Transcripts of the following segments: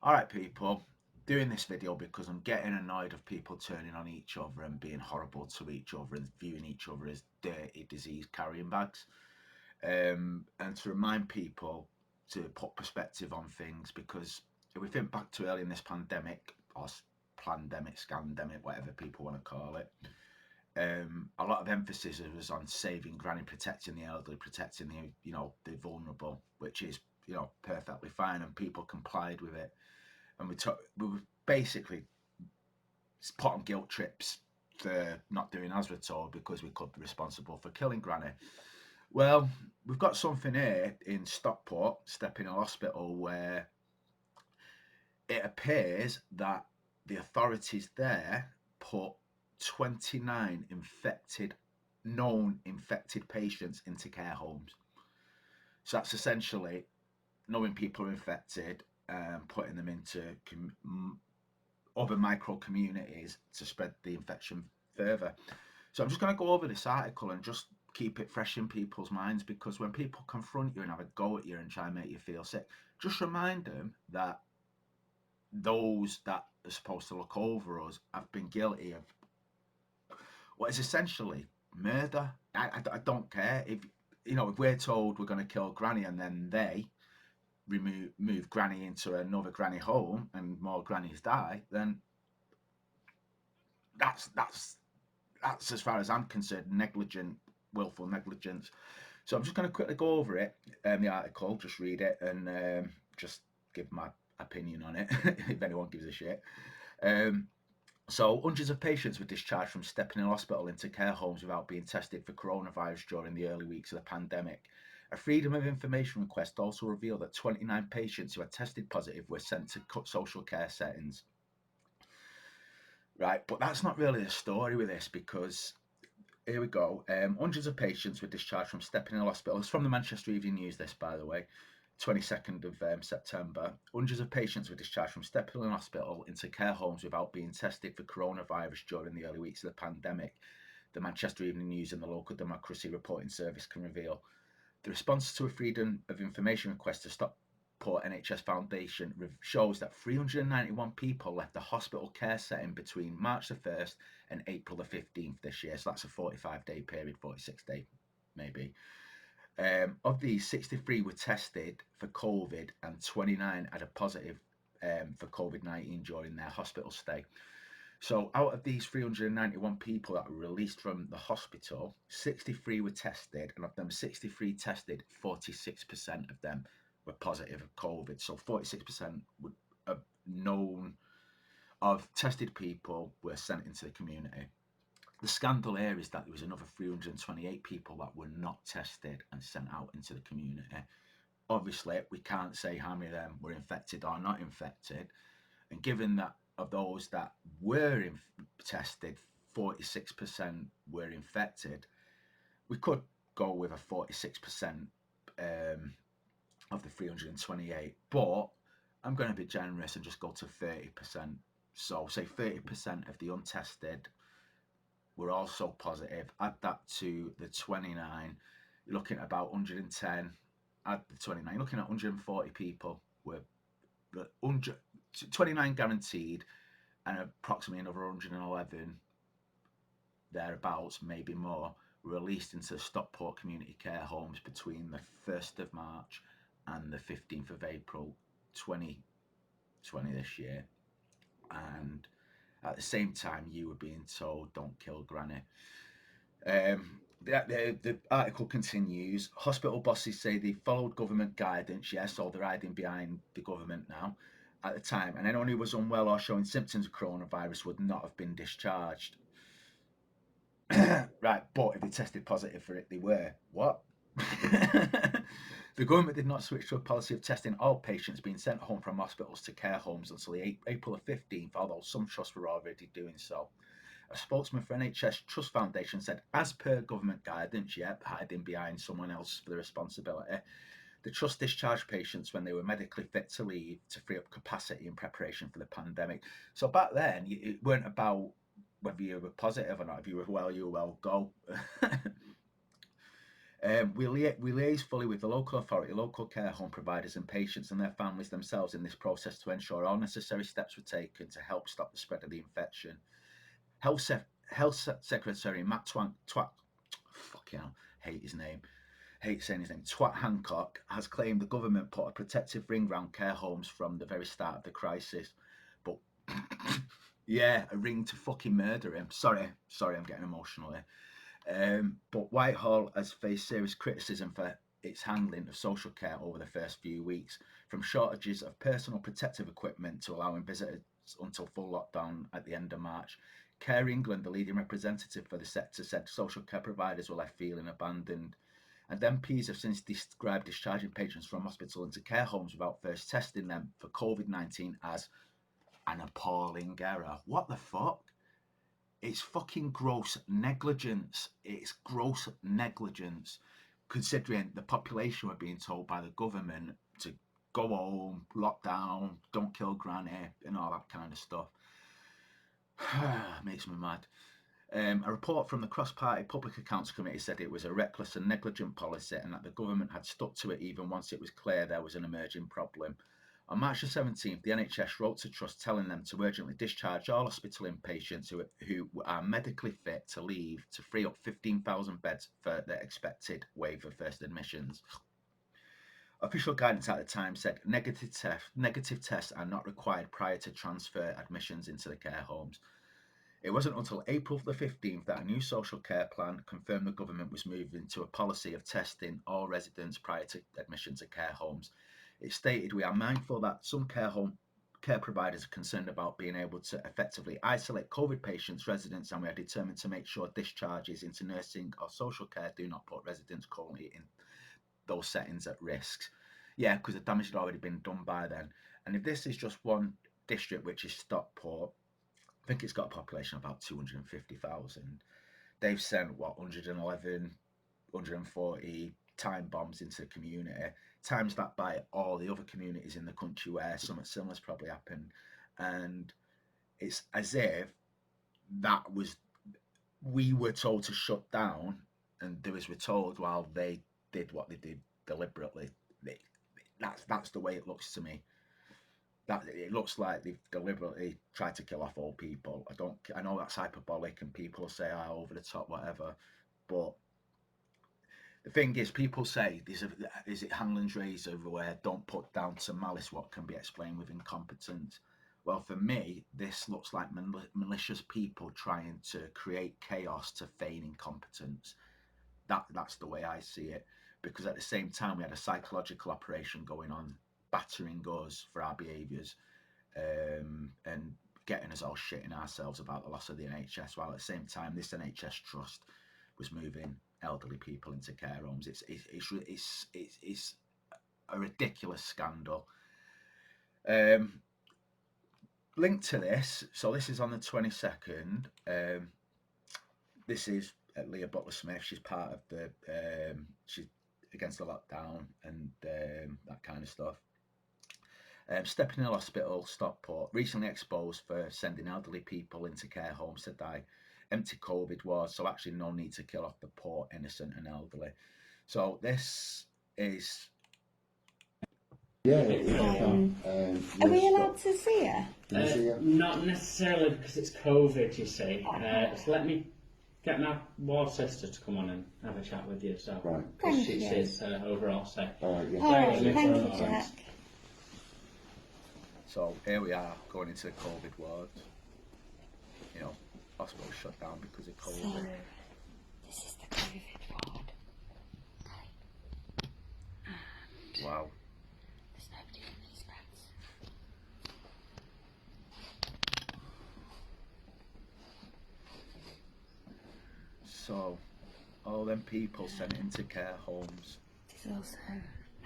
Alright people, doing this video because I'm getting annoyed of people turning on each other and being horrible to each other and viewing each other as dirty disease carrying bags. And to remind people to put perspective on things, because if we think back to early in this pandemic, or pandemic, scandemic, whatever people want to call it, a lot of emphasis was on saving granny, protecting the elderly, protecting the vulnerable, which is perfectly fine, and people complied with it. And we were basically put on guilt trips for not doing as we're told because we could be responsible for killing granny. Well, we've got something here in Stockport, Stepping Hill Hospital, where it appears that the authorities there put 29 known infected patients into care homes. So that's essentially knowing people are infected and putting them into other micro communities to spread the infection further. So I'm just going to go over this article and just keep it fresh in people's minds, because when people confront you and have a go at you and try and make you feel sick, just remind them that those that are supposed to look over us have been guilty of what is essentially murder. I don't care if if we're told we're going to kill Granny and then they move Granny into another Granny home and more Grannies die, then that's as far as I'm concerned negligent, willful negligence. So I'm just going to quickly go over it, the article, just read it and just give my opinion on it if anyone gives a shit. So hundreds of patients were discharged from Stepping Hill Hospital into care homes without being tested for coronavirus during the early weeks of the pandemic. A Freedom of Information request also revealed that 29 patients who had tested positive were sent to social care settings. Right, but that's not really the story with this, because here we go. Hundreds of patients were discharged from Stepping Hill Hospital. It's from the Manchester Evening News, this, by the way. 22nd of September. Hundreds of patients were discharged from Stepping Hill Hospital into care homes without being tested for coronavirus during the early weeks of the pandemic. The Manchester Evening News and the local Democracy Reporting Service can reveal. The response to a Freedom of Information request to Stockport NHS Foundation shows that 391 people left the hospital care setting between March the 1st and April the 15th this year. So that's a 45-day period, 46-day maybe. Of these, 63 were tested for COVID and 29 had a positive for COVID-19 during their hospital stay. So out of these 391 people that were released from the hospital, 63 were tested, and of them 63 tested, 46% of them were positive of COVID. So 46% would have known of tested people were sent into the community. The scandal here is that there was another 328 people that were not tested and sent out into the community. Obviously, we can't say how many of them were infected or not infected. And given that of those that were tested, 46% were infected, we could go with a 46% of the 328. But I'm going to be generous and just go to 30%. So say 30% of the untested were also positive. Add that to the 29, you're looking at about 110. Add the 29, you're looking at 140 people were 29 guaranteed, and approximately another 111 thereabouts, maybe more, were released into Stockport community care homes between the 1st of March and the 15th of April 2020 this year. And at the same time, you were being told, don't kill Granny. The article continues. Hospital bosses say they followed government guidance, yes, so they're hiding behind the government now, at the time, and anyone who was unwell or showing symptoms of coronavirus would not have been discharged. Right, but if they tested positive for it, they were. What? The government did not switch to a policy of testing all patients being sent home from hospitals to care homes until April the 15th, although some trusts were already doing so. A spokesman for NHS Trust Foundation said, as per government guidance, hiding behind someone else for the responsibility, the trust discharged patients when they were medically fit to leave to free up capacity in preparation for the pandemic. So back then, it weren't about whether you were positive or not. If you were well, go. We liaise fully with the local authority, local care home providers, and patients and their families themselves in this process to ensure all necessary steps were taken to help stop the spread of the infection. Health Secretary Matt fucking hell, hate his name, hate saying his name, Twat Hancock, has claimed the government put a protective ring round care homes from the very start of the crisis. But yeah, a ring to fucking murder him. Sorry, I'm getting emotional here. But Whitehall has faced serious criticism for its handling of social care over the first few weeks, from shortages of personal protective equipment to allowing visitors until full lockdown at the end of March. Care England, the leading representative for the sector, said social care providers were left feeling abandoned. And MPs have since described discharging patients from hospital into care homes without first testing them for COVID-19 as an appalling error. What the fuck? It's fucking gross negligence. It's gross negligence, considering the population were being told by the government to go home, lock down, don't kill granny, and all that kind of stuff. Makes me mad. A report from the Cross-Party Public Accounts Committee said it was a reckless and negligent policy and that the government had stuck to it even once it was clear there was an emerging problem. On March the 17th, the NHS wrote to Trust telling them to urgently discharge all hospital inpatients who are medically fit to leave to free up 15,000 beds for the expected wave of first admissions. Official guidance at the time said negative tests are not required prior to transfer admissions into the care homes. It wasn't until April the 15th that a new social care plan confirmed the government was moving to a policy of testing all residents prior to admission to care homes. It stated, "We are mindful that some care providers are concerned about being able to effectively isolate COVID patients, residents, and we are determined to make sure discharges into nursing or social care do not put residents currently in those settings at risk." Yeah, because the damage had already been done by then. And if this is just one district, which is Stockport, I think it's got a population of about 250,000. They've sent, 111, 140 time bombs into the community. Times that by all the other communities in the country where something similar has probably happened. And it's as if we were told to shut down, and they were told while they did what they did deliberately. That's the way it looks to me. That it looks like they've deliberately tried to kill off all people. I know that's hyperbolic and people say over the top, whatever, but the thing is, people say is it Hanlon's razor where don't put down to malice what can be explained with incompetence. Well, for me, this looks like malicious people trying to create chaos to feign incompetence. That's the way I see it, because at the same time we had a psychological operation going on, battering us for our behaviours, and getting us all shitting ourselves about the loss of the NHS, while at the same time this NHS trust was moving elderly people into care homes. It's a ridiculous scandal. Linked to this, so this is on the 22nd. This is Leah Butler Smith. She's part of the she's against the lockdown and that kind of stuff. Stepping Hill Hospital, Stockport, recently exposed for sending elderly people into care homes to die. Empty COVID wards, so actually no need to kill off the poor, innocent and elderly. So this is... Are we allowed to see her? Not necessarily because it's COVID, you see. So let me get my ward sister to come on and have a chat with you. So, right. Because she says overall say. Alright, yeah. Alright, Thank you, Jack. So here we are going into the COVID wards. You know, hospital shut down because of COVID. So, this is the COVID ward. Wow. There's nobody in these beds. So, all them people sent into care homes. There's also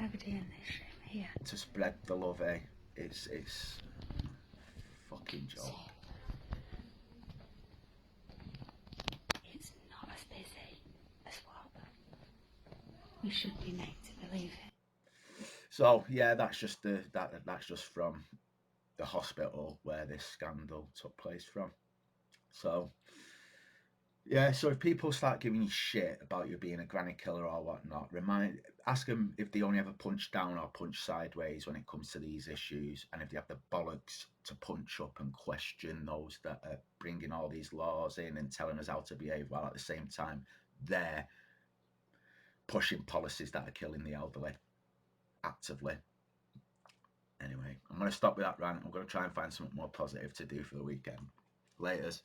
nobody in this room here. To spread the love, eh? It's fucking joke. It's not as busy as what we should be made to believe it. So yeah, that's just that's just from the hospital where this scandal took place from. So Yeah, so if people start giving you shit about you being a granny killer or whatnot, ask them if they only ever punch down or punch sideways when it comes to these issues, and if they have the bollocks to punch up and question those that are bringing all these laws in and telling us how to behave, while at the same time they're pushing policies that are killing the elderly actively. Anyway, I'm going to stop with that rant. I'm going to try and find something more positive to do for the weekend. Laters.